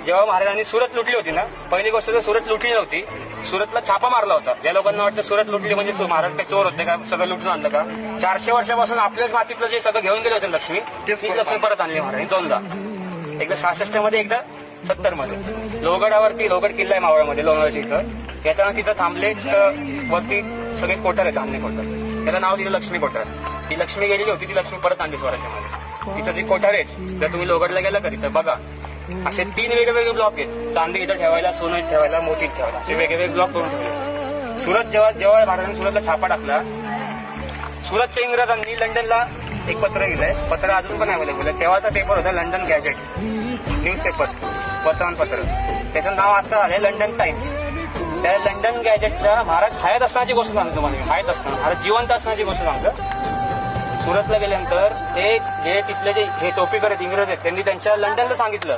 जेव्हा महाराजांनी सुरत लुटली होती ना, पहिली गोष्ट तर सुरत लुटली नव्हती, सुरतला छापा मारला होता. ज्या लोकांना वाटतं सुरत लुटली म्हणजे महाराज काय चोर होते का, सगळं लुटून आणलं का. 400 वर्षापासून आपल्याच मातीतलं जे सगळं घेऊन गेले होते लक्ष्मी, तीच लक्ष्मी परत आणली महाराज दोनदा. एकदा 66 मध्ये, एकदा 70 मध्ये. लोहगडावरती, लोहगड किल्ला आहे मावळमध्ये लोणावळ्याच्या इथं. येताना तिथं थांबले, वरती सगळे कोटर आहेत, धामणे कोटर. त्याचं नाव दिलं लक्ष्मी कोटर. ती लक्ष्मी गेलेली होती, ती लक्ष्मी परत आणली स्वराज्यामध्ये. तिथं जे कोठार आहेत, जर तुम्ही लोहगडला गेला का तिथं बघा, असे 3 वेगवेगळे ब्लॉक आहेत. चांदी इथं ठेवायला, सोनं इथं ठेवायला, मोती इथं ठेवायला, असे वेगवेगळे ब्लॉक करून ठेवले. सुरत जेव्हा महाराजांनी सुरतला छापा टाकला, सुरतच्या इंग्रजांनी लंडनला एक पत्र लिहिलंय. पत्र अजून पण अवेलेबल आहे. तेव्हाचा पेपर होता लंडन गॅझेट, न्यूजपेपर, वर्तमानपत्र. त्याचं नाव आता आलंय लंडन टाइम्स. त्या लंडन गॅजेटच्या महाराज हयात असतानाची गोष्ट सांगतो तुम्हाला. हयात असताना, महाराज जिवंत असतानाची गोष्ट सांगतो. सुरतला गेल्यानंतर ते जे तिथले जे हे टोपीकर आहेत, इंग्रज आहेत, त्यांनी त्यांच्या लंडनला सांगितलं